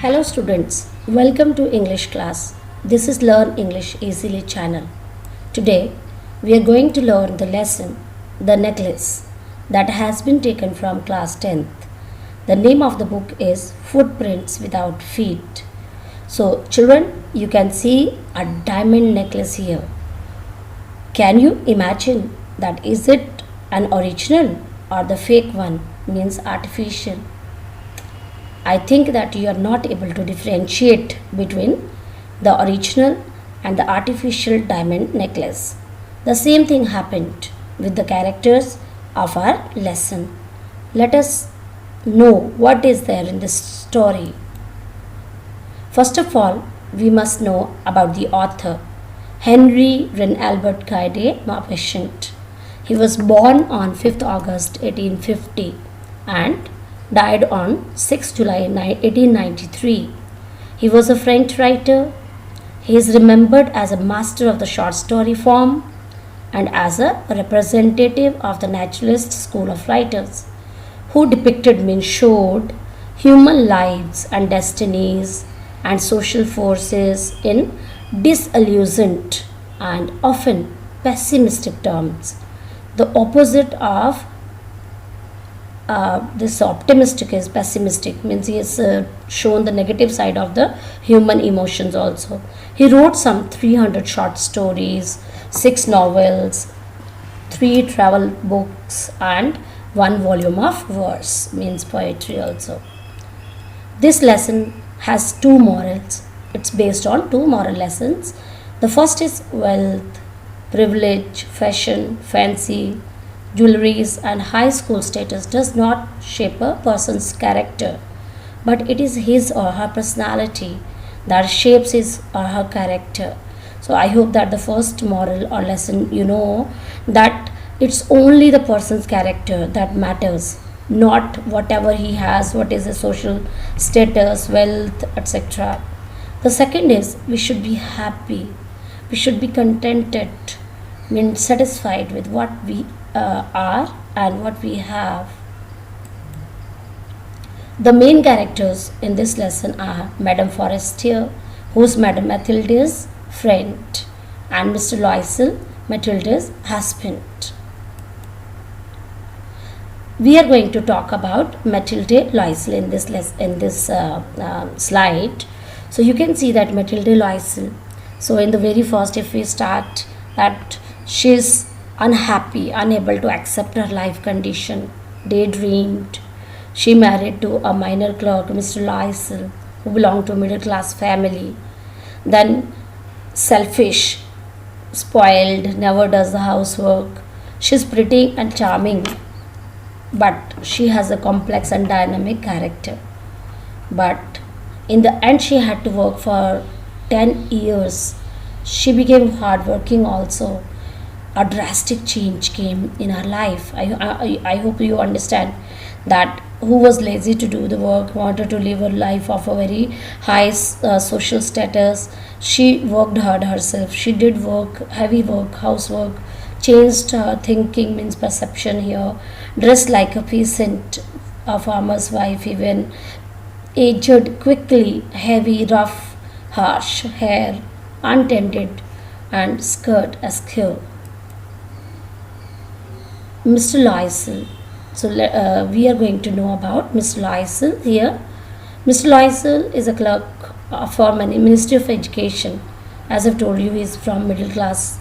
Hello students, welcome to English class. This is Learn English Easily channel. Today we are going to learn the lesson The Necklace that has been taken from class 10th. The name of the book is Footprints Without Feet. So children, you can see a diamond necklace here. Can you imagine that is it an original or the fake one, means artificial? I think that you are not able to differentiate between the original and the artificial diamond necklace. The same thing happened with the characters of our lesson. Let us know what is there in this story. First of all, we must know about the author, Henry Albert Guy Maupassant. He was born on 5th August 1850 and died on 6 July 1893. He was a French writer. He is remembered as a master of the short story form and as a representative of the naturalist school of writers who showed human lives and destinies and social forces in disillusioned and often pessimistic terms. The opposite of this optimistic is pessimistic, means he has shown the negative side of the human emotions also. He wrote some 300 short stories, 6 novels, 3 travel books and 1 volume of verse, means poetry also. This lesson has 2 morals. It's based on 2 moral lessons. The first is wealth, privilege, fashion, fancy, jewelries and high school status does not shape a person's character, but it is his or her personality that shapes his or her character. So I hope that the first moral or lesson you know that it's only the person's character that matters, not whatever he has, what is his social status, wealth, etc. The second is we should be happy, we should be contented, means satisfied with what we are and what we have. The main characters in this lesson are Madame Forestier, who is Madame Mathilde's friend, and Mr. Loisel, Mathilde's husband. We are going to talk about Mathilde Loisel in this slide. So you can see that Mathilde Loisel. So in the very first, if we start that she is unhappy, unable to accept her life condition, daydreamed. She married to a minor clerk, Mr. Loisel, who belonged to a middle class family. Then selfish, spoiled, never does the housework. She's pretty and charming, but she has a complex and dynamic character. But in the end, she had to work for 10 years. She became hardworking also. A drastic change came in her life. I hope you understand that who was lazy to do the work, wanted to live a life of a very high social status. She worked hard herself. She did work, heavy work, housework, changed her thinking, means perception here, dressed like a peasant, a farmer's wife even, aged quickly, heavy, rough, harsh hair, untended, and skirt askew. Mr. Loisel. So we are going to know about Mr. Loisel here. Mr. Loisel is a clerk for Ministry of Education. As I've told you, he is from middle class.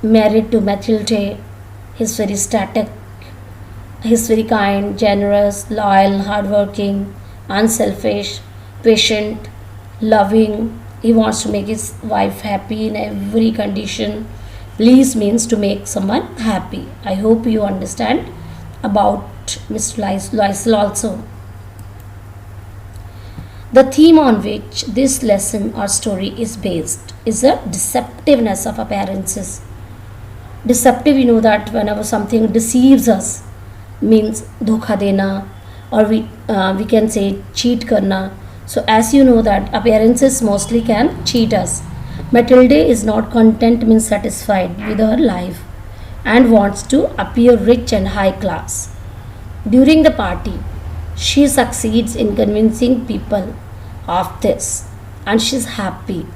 Married to Mathilde. He is very static. He is very kind, generous, loyal, hardworking, unselfish, patient, loving. He wants to make his wife happy in every condition. Please means to make someone happy. I hope you understand about Mr. Loisel also. The theme on which this lesson or story is based is the deceptiveness of appearances. Deceptive, you know that whenever something deceives us, means dhokha dena, or we can say cheat karna. So as you know that appearances mostly can cheat us. Mathilde is not content, means satisfied with her life and wants to appear rich and high class. During the party, she succeeds in convincing people of this, and she's happy.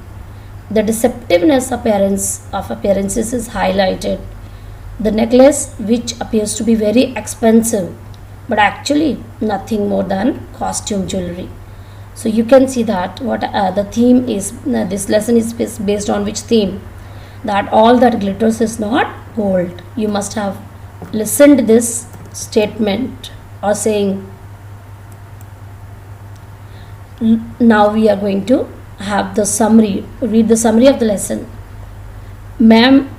The deceptiveness of appearances is highlighted. The necklace, which appears to be very expensive, but actually nothing more than costume jewelry. So you can see that what the theme is. This lesson is based on which theme? That all that glitters is not gold. You must have listened this statement or saying. Now we are going to have the summary. Read the summary of the lesson. Ma'am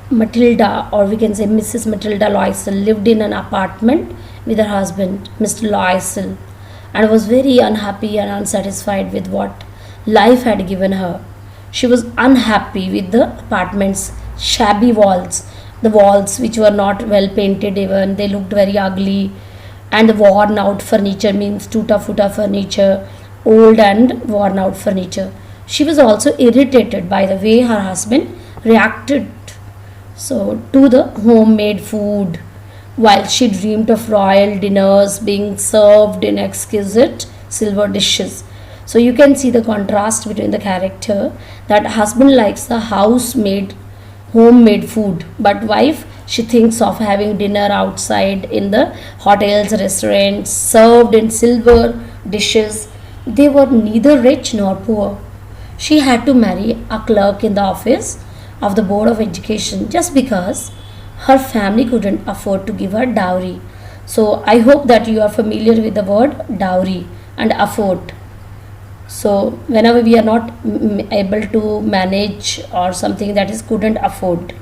Matilda, or we can say Mrs. Matilda Loisel, lived in an apartment with her husband, Mr. Loisel, and was very unhappy and unsatisfied with what life had given her. She was unhappy with the apartment's shabby walls, the walls which were not well painted, even they looked very ugly, and the worn out furniture, means tuta futa furniture, old and worn out furniture. She was also irritated by the way her husband reacted to the homemade food, while she dreamed of royal dinners being served in exquisite silver dishes. So you can see the contrast between the character, that husband likes the house made homemade food, but wife, she thinks of having dinner outside in the hotels, restaurants, served in silver dishes. They were neither rich nor poor. She had to marry a clerk in the office of the Board of Education just because her family couldn't afford to give her dowry. So I hope that you are familiar with the word dowry and afford. So whenever we are not able to manage or something, that is couldn't afford,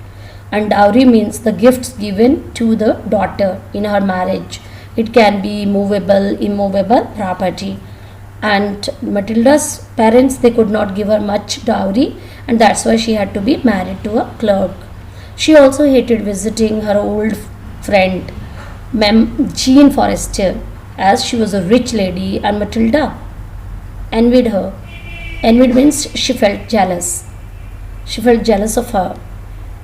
and dowry means the gifts given to the daughter in her marriage. It can be movable, immovable property, and Matilda's parents, they could not give her much dowry, and that's why she had to be married to a clerk. She also hated visiting her old friend Mem Jean Forrester, as she was a rich lady and Matilda envied her. Envied means she felt jealous. She felt jealous of her.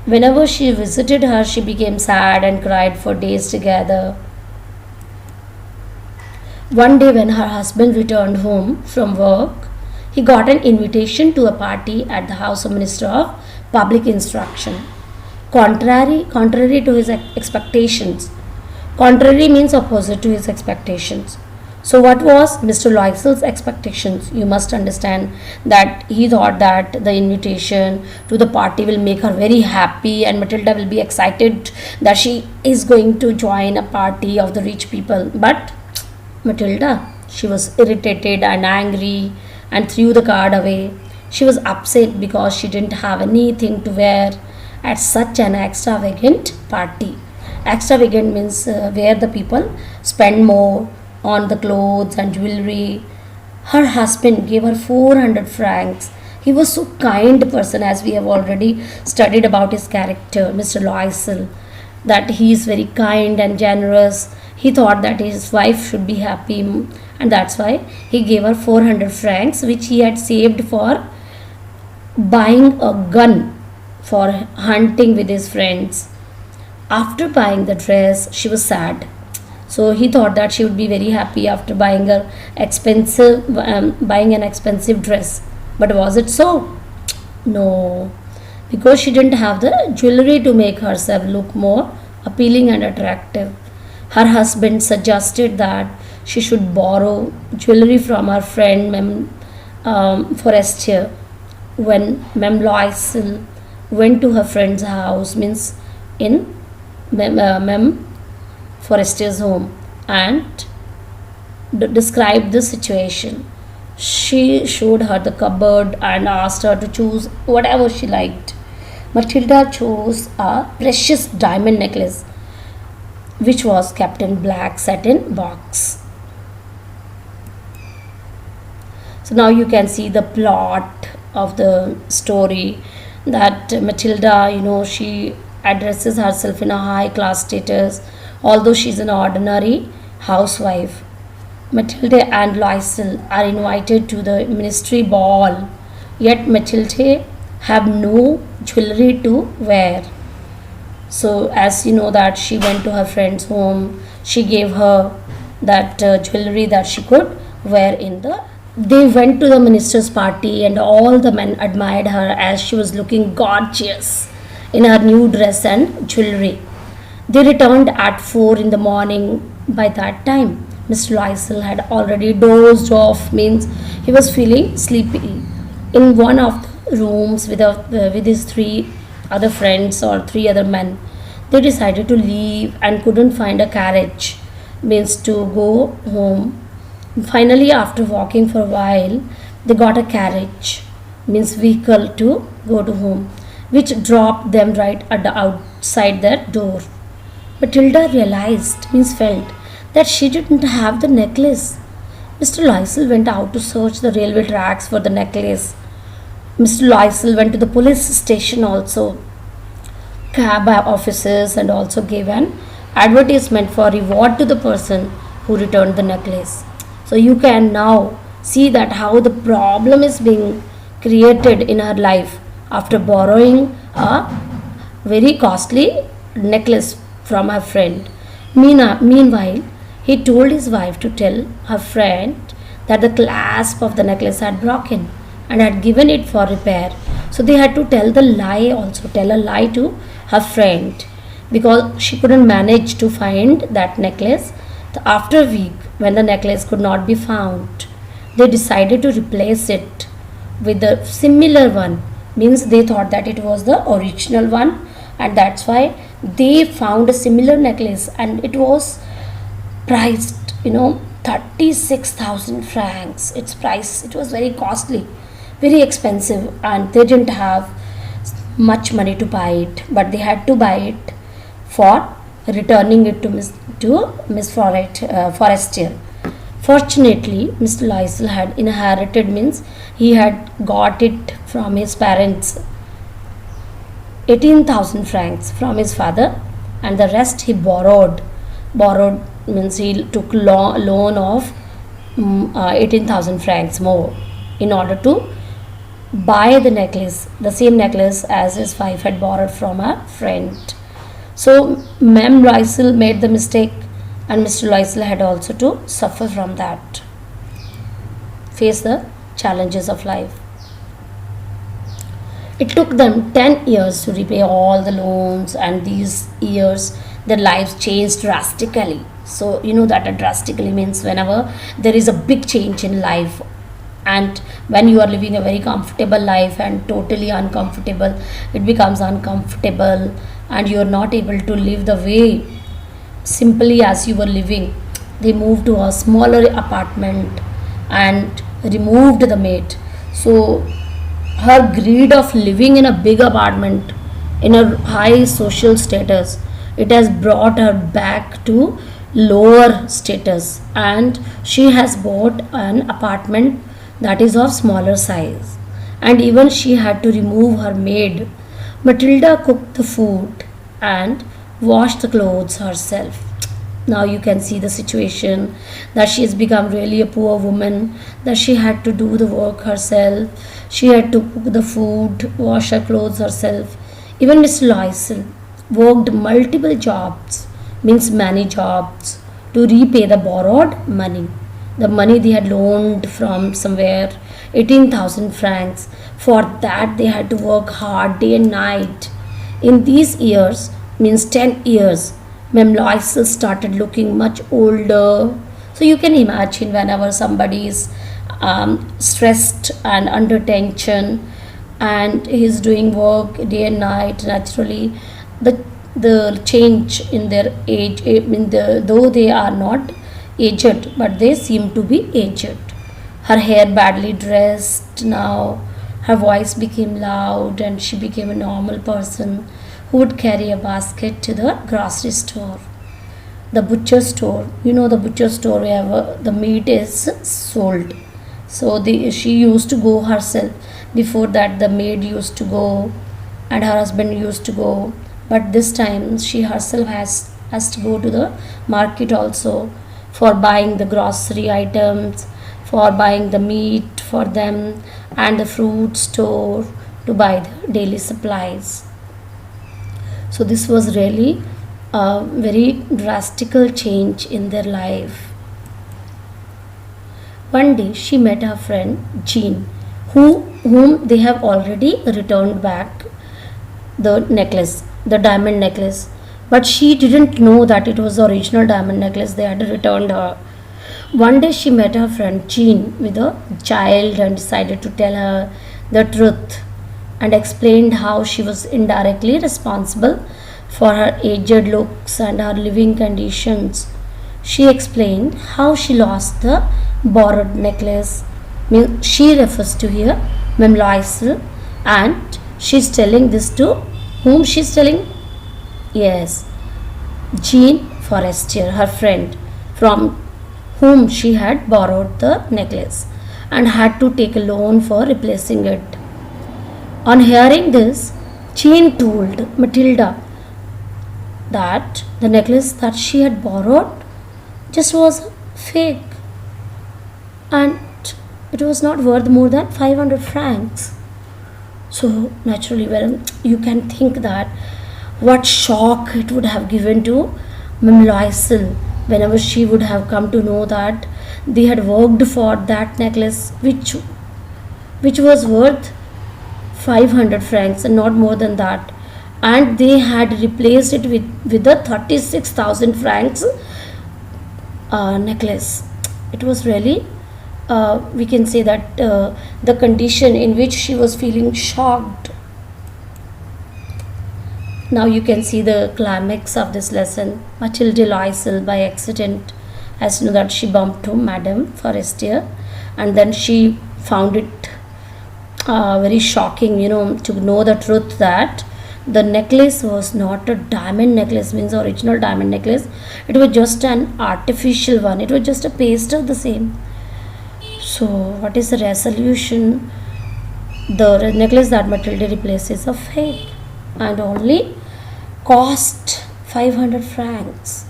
Whenever she visited her, she became sad and cried for days together. One day, when her husband returned home from work, he got an invitation to a party at the house of Minister of Public Instruction. Contrary to his expectations. Contrary means opposite to his expectations. So, what was Mr. Loisel's expectations? You must understand that he thought that the invitation to the party will make her very happy, and Matilda will be excited that she is going to join a party of the rich people. But Matilda, she was irritated and angry and threw the card away. She was upset because she didn't have anything to wear at such an extravagant party. Extravagant means where the people spend more on the clothes and jewelry. Her husband gave her 400 francs. He was so kind person, as we have already studied about his character, Mr. Loisel, that he is very kind and generous. He thought that his wife should be happy, and that's why he gave her 400 francs, which he had saved for buying a gun for hunting with his friends. After buying the dress, she was sad. So he thought that she would be very happy after buying an expensive dress. But was it so? No, because she didn't have the jewelry to make herself look more appealing and attractive. Her husband suggested that she should borrow jewelry from her friend Forestier. When Mem Loisel went to her friend's house, means in Mem Forestier's home, and described the situation. She showed her the cupboard and asked her to choose whatever she liked. Matilda chose a precious diamond necklace, which was kept in black satin box. So now you can see the plot of the story, that Matilda, she addresses herself in a high class status, although she is an ordinary housewife. Matilda and Loisel are invited to the ministry ball, yet Matilda have no jewelry to wear. So as you know that she went to her friend's home, she gave her that jewelry that she could wear in the They went to the minister's party, and all the men admired her as she was looking gorgeous in her new dress and jewelry. They returned at 4 in the morning. By that time, Mr. Lysel had already dozed off, means he was feeling sleepy. In one of the rooms with his three other friends or three other men, they decided to leave and couldn't find a carriage, means to go home. Finally, after walking for a while, they got a carriage, means vehicle to go to home, which dropped them right at the outside their door. Matilda realized, means felt, that she didn't have the necklace. Mr. Lysel went out to search the railway tracks for the necklace. Mr. Lysel went to the police station also, cab offices, and also gave an advertisement for reward to the person who returned the necklace. So you can now see that how the problem is being created in her life after borrowing a very costly necklace from her friend. Meanwhile, he told his wife to tell her friend that the clasp of the necklace had broken and had given it for repair. So they had to tell the lie also, tell a lie to her friend because she couldn't manage to find that necklace. After a week, when the necklace could not be found, they decided to replace it with a similar one. Means they thought that it was the original one, and that's why they found a similar necklace, and it was priced 36,000 francs. Its price, it was very costly, very expensive, and they didn't have much money to buy it, but they had to buy it for returning it to Miss Forestier. Fortunately, Mr. Lysel had inherited, means he had got it from his parents, 18,000 francs from his father, and the rest he borrowed. Borrowed means he took loan of 18,000 francs more in order to buy the necklace, the same necklace as his wife had borrowed from a friend. So Mem Lysel made the mistake, and Mr. Lysel had also to suffer from that, face the challenges of life. It took them 10 years to repay all the loans, and these years their lives changed drastically. So you know that drastically means whenever there is a big change in life, and when you are living a very comfortable life and totally uncomfortable, it becomes uncomfortable, and you are not able to live the way simply as you were living. They moved to a smaller apartment and removed the maid. So her greed of living in a big apartment in a high social status, it has brought her back to lower status, and she has bought an apartment that is of smaller size, and even she had to remove her maid. Matilda cooked the food and washed the clothes herself. Now you can see the situation, that she has become really a poor woman, that she had to do the work herself, she had to cook the food, wash her clothes herself. Even Miss Lysel worked multiple jobs, means many jobs, to repay the borrowed money, the money they had loaned from somewhere, 18,000 francs. For that they had to work hard day and night. In these years, means 10 years, Mem Lysel started looking much older. So you can imagine whenever somebody is stressed and under tension, and he is doing work day and night, naturally the change in their age, though they are not aged, but they seem to be aged. Her hair badly dressed now, her voice became loud, and she became a normal person who would carry a basket to the grocery store, the butcher store. You know the butcher store where the meat is sold. So she used to go herself. Before that, the maid used to go, and her husband used to go. But this time, she herself has to go to the market also for buying the grocery items, for buying the meat for them, and the fruit store to buy the daily supplies. So this was really a very drastical change in their life. One day she met her friend Jean, whom they have already returned back the necklace, the diamond necklace. But she didn't know that it was the original diamond necklace they had returned her. One day she met her friend Jean with a child and decided to tell her the truth and explained how she was indirectly responsible for her aged looks and her living conditions. She explained how she lost the borrowed necklace. She refers to here Mem Loisel, and she's telling this to whom she's telling? Yes, Jean Forestier, her friend, from whom she had borrowed the necklace and had to take a loan for replacing it. On hearing this, Jean told Matilda that the necklace that she had borrowed just was fake and it was not worth more than 500 francs. So, naturally, well, you can think that what shock it would have given to Mem Loisel whenever she would have come to know that they had worked for that necklace which was worth 500 francs and not more than that, and they had replaced it with the 36,000 francs necklace. It was really we can say that the condition in which she was feeling shocked. Now you can see the climax of this lesson. Mathilde Loisel by accident as to know that she bumped to Madame Forestier, and then she found it very shocking, to know the truth that the necklace was not a diamond necklace, means original diamond necklace. It was just an artificial one. It was just a paste of the same. So what is the resolution? The necklace that Matilda replaced is a fake and only cost 500 francs.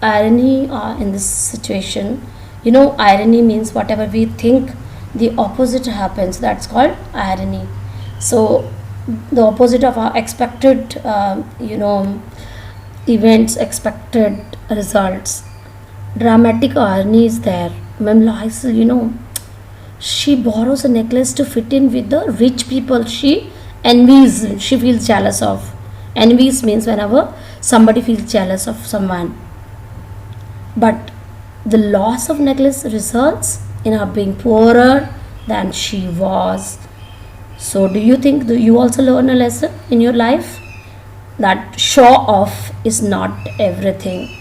Irony in this situation, irony means whatever we think, the opposite happens. That's called irony. So the opposite of our expected, events, expected results. Dramatic irony is there. Mem Loisel, she borrows a necklace to fit in with the rich people she envies, she feels jealous of. Envies means whenever somebody feels jealous of someone. But the loss of necklace results in her being poorer than she was. So do you think you also learn a lesson in your life? That show off is not everything.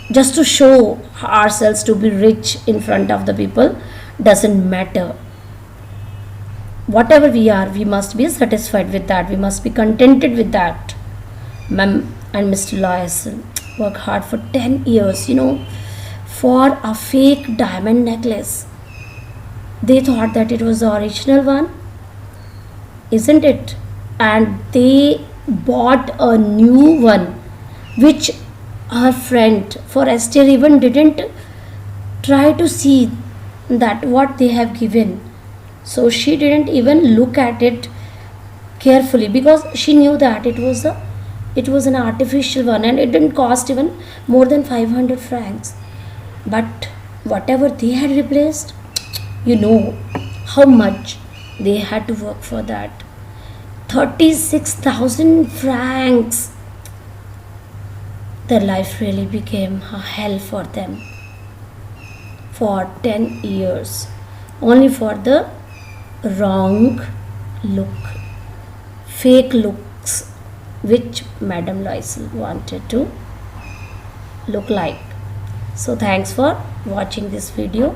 Just to show ourselves to be rich in front of the people doesn't matter. Whatever we are, we must be satisfied with that. We must be contented with that. Ma'am and Mr. Loisel work hard for 10 years, for a fake diamond necklace. They thought that it was the original one, isn't it? And they bought a new one, which her friend Forestier even didn't try to see that what they have given. So she didn't even look at it carefully because she knew that it was an artificial one and it didn't cost even more than 500 francs. But whatever they had replaced, how much they had to work for that. 36,000 francs. Their life really became a hell for them for 10 years, only for the wrong look, fake looks, which Madame Loisel wanted to look like. So thanks for watching this video.